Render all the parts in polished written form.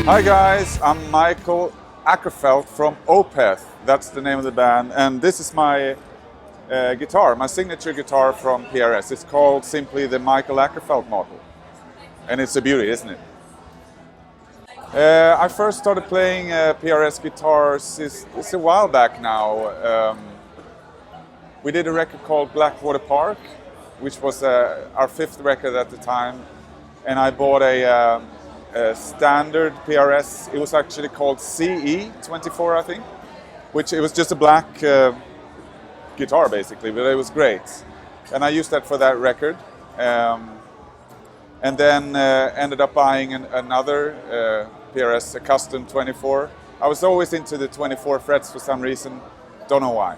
Hi guys, I'm Mikael Akerfeldt from Opeth. That's the name of the band, and this is my guitar, my signature guitar from PRS. It's called simply the Mikael Akerfeldt model, and it's a beauty, isn't it? I first started playing PRS guitars it's a while back now. We did a record called Blackwater Park, which was our fifth record at the time, and I bought a standard PRS. It was actually called CE24, I think, which it was just a black guitar basically, but it was great. And I used that for that record. And then ended up buying another PRS, a custom 24. I was always into the 24 frets for some reason, don't know why.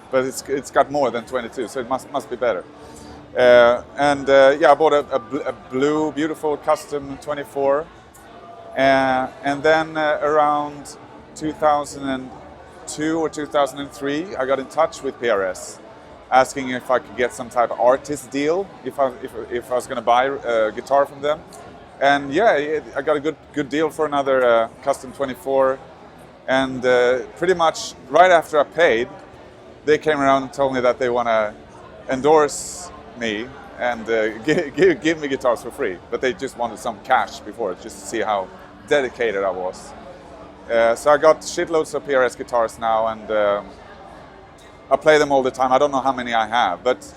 But it's got more than 22, so it must be better. Yeah, I bought a blue, beautiful custom 24. And then around 2002 or 2003, I got in touch with PRS, asking if I could get some type of artist deal if I was going to buy a guitar from them. And yeah, I got a good deal for another custom 24. And pretty much right after I paid, they came around and told me that they want to endorse me and give me guitars for free. But they just wanted some cash before, just to see how dedicated I was. So I got shitloads of PRS guitars now, and I play them all the time. I don't know how many I have, but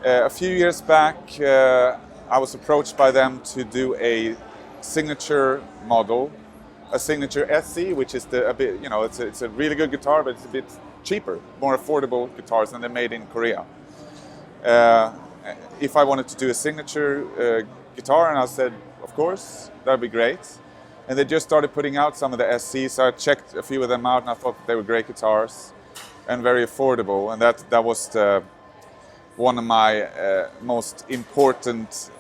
a few years back I was approached by them to do a signature model, a signature SC, which is a bit, it's a really good guitar, but it's a bit cheaper, more affordable guitars, and they're made in Korea. If I wanted to do a signature guitar, and I said, of course, that'd be great. And they just started putting out some of the SCs, so I checked a few of them out, and I thought they were great guitars and very affordable. And that was one of my most important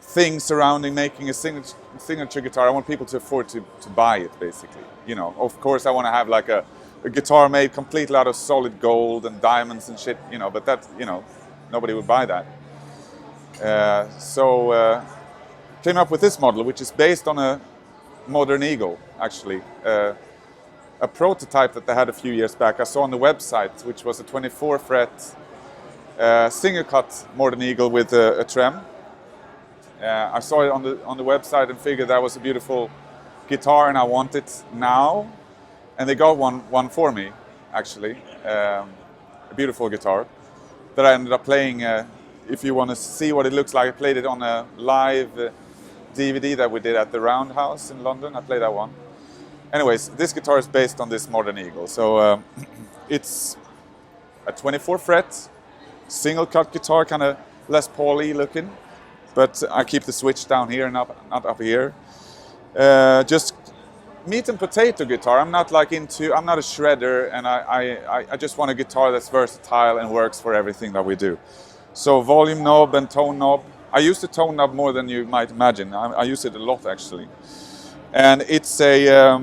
things surrounding making a signature guitar. I want people to afford to buy it, basically. Of course, I want to have like a guitar made completely out of solid gold and diamonds and shit, but that, nobody would buy that. So came up with this model, which is based on a modern Eagle, actually. A prototype that they had a few years back. I saw on the website, which was a 24 fret single cut modern Eagle with a trem. I saw it on the website and figured that was a beautiful guitar, and I want it now. And they got one for me, actually. A beautiful guitar that I ended up playing. If you want to see what it looks like, I played it on a live DVD that we did at the Roundhouse in London. I played that one. Anyways, this guitar is based on this modern Eagle. So it's a 24 fret, single cut guitar, kind of Les Paul-y looking. But I keep the switch down here and not up here. Just meat and potato guitar. I'm not a shredder, and I just want a guitar that's versatile and works for everything that we do. So volume knob and tone knob. I use the tone knob more than you might imagine. I use it a lot, actually. And it's a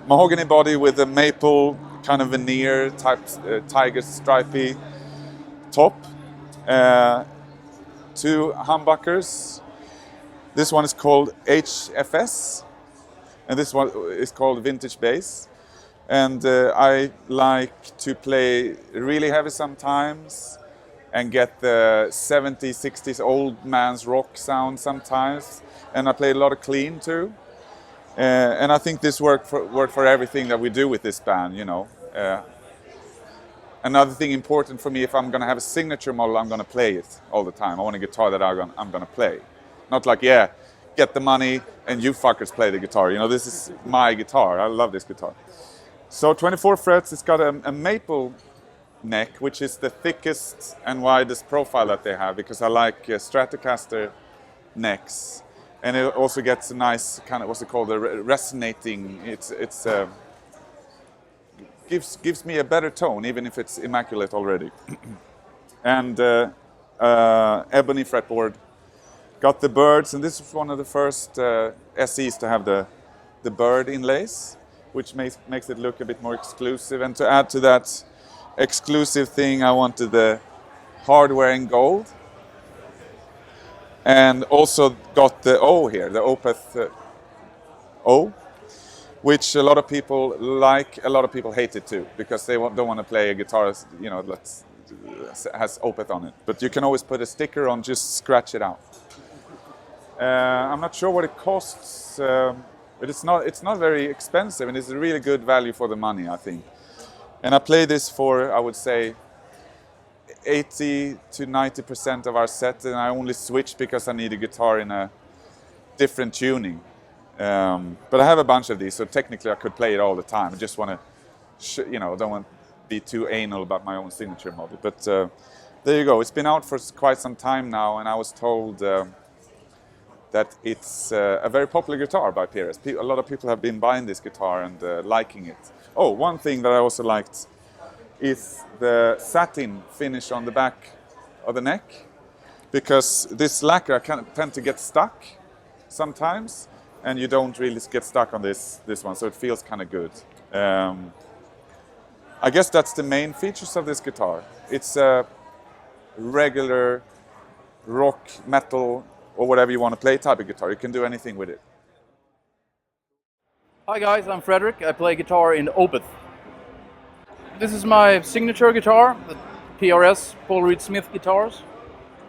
mahogany body with a maple kind of veneer type tiger stripy top. 2 humbuckers. This one is called HFS, and this one is called vintage bass. And I like to play really heavy sometimes, and get the 70s, 60s old man's rock sound sometimes. And I play a lot of clean too. And I think this worked for everything that we do with this band, Another thing important for me, if I'm going to have a signature model, I'm going to play it all the time. I want a guitar that I'm going to play. Not like, get the money and you fuckers play the guitar. This is my guitar. I love this guitar. So 24 frets, it's got a maple neck, which is the thickest and widest profile that they have, because I like Stratocaster necks, and it also gets a nice kind of what's it called, resonating. It's gives me a better tone, even if it's immaculate already. And ebony fretboard, got the birds, and this is one of the first SEs to have the bird inlays, which makes it look a bit more exclusive. And to add to that exclusive thing, I wanted the hardware in gold. and also got the O here, the Opeth O, which a lot of people like, a lot of people hate it too, because they don't want to play a guitar, you know, that has Opeth on it. But you can always put a sticker on, just scratch it out. I'm not sure what it costs, but it's not very expensive, and it's a really good value for the money, I think. And I play this for, I would say, 80 to 90% of our set, and I only switch because I need a guitar in a different tuning. But I have a bunch of these, so technically I could play it all the time. I just want to, you know, don't want to be too anal about my own signature model. But there you go. It's been out for quite some time now, and I was told that it's a very popular guitar by PRS. A lot of people have been buying this guitar and liking it. Oh, one thing that I also liked is the satin finish on the back of the neck, because this lacquer can tend to get stuck sometimes, and you don't really get stuck on this one, so it feels kind of good. I guess that's the main features of this guitar. It's a regular rock, metal, or whatever you want to play type of guitar. You can do anything with it. Hi guys, I'm Fredrik. I play guitar in Opeth. This is my signature guitar, the PRS, Paul Reed Smith guitars.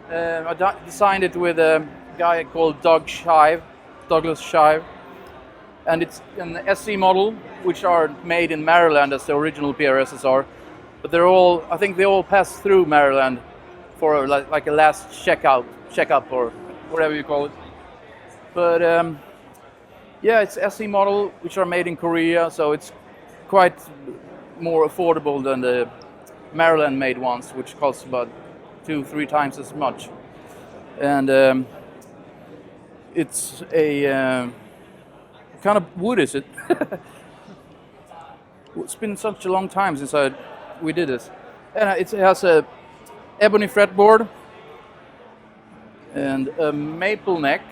I designed it with a guy called Douglas Shive. And it's an SE model, which are made in Maryland as the original PRSs are. But they're all, I think they all pass through Maryland for like a last checkup or whatever you call it. But yeah, it's SE model, which are made in Korea, so it's quite more affordable than the Maryland-made ones, which cost about 2-3 times as much. And it's a what kind of wood is it? It's been such a long time since we did this. And it has a ebony fretboard and a maple neck.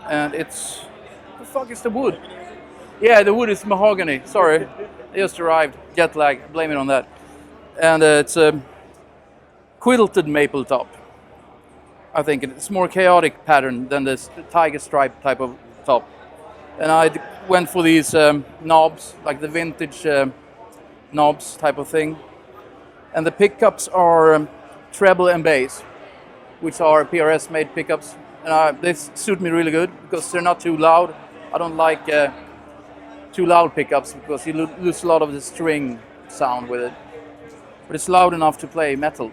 And it's, what the fuck is the wood? Yeah, the wood is mahogany. Sorry, it just arrived. Jet lag. Blame it on that. And it's a quilted maple top. I think it's more chaotic pattern than this tiger stripe type of top. And I went for these knobs, like the vintage knobs type of thing. And the pickups are treble and bass, which are PRS made pickups. And they suit me really good because they're not too loud. I don't like too loud pickups because you lose a lot of the string sound with it. But it's loud enough to play metal.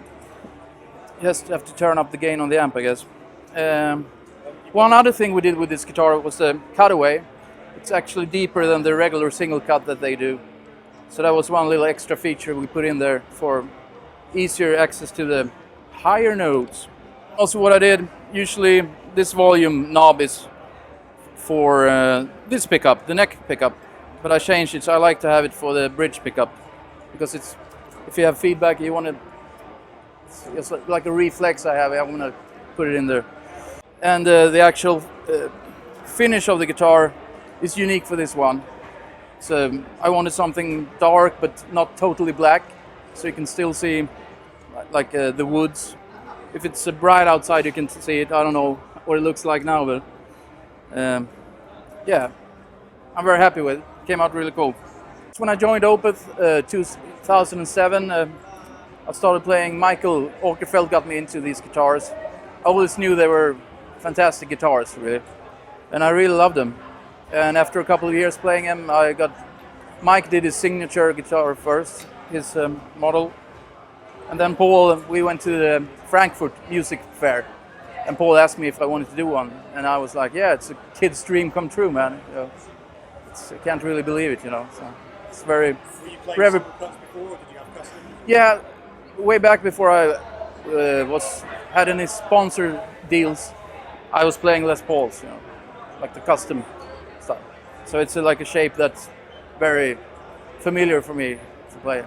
You just have to turn up the gain on the amp, I guess. One other thing we did with this guitar was the cutaway. It's actually deeper than the regular single cut that they do. So that was one little extra feature we put in there for easier access to the higher notes. Also what I did, usually this volume knob is for this pickup, the neck pickup. But I changed it, so I like to have it for the bridge pickup. Because it's, if you have feedback, you want to, it's like a reflex I have, I want to put it in there. And the actual finish of the guitar is unique for this one. So I wanted something dark but not totally black, so you can still see like the woods. If it's bright outside, you can see it. I don't know what it looks like now, but yeah, I'm very happy with it. Came out really cool. When I joined Opeth 2007, I started playing. Mikael Akerfeldt got me into these guitars. I always knew they were fantastic guitars, really, and I really loved them. And after a couple of years playing them, Mike did his signature guitar first, his model, and then Paul, we went to the Frankfurt Music Fair, and Paul asked me if I wanted to do one, and I was like, yeah, it's a kid's dream come true, man. You know, I can't really believe it, you know. So it's very. Were you playing single cuts before, or did you have custom? Yeah, way back before I had any sponsor deals, I was playing Les Pauls, you know, like the custom stuff. So it's like a shape that's very familiar for me to play.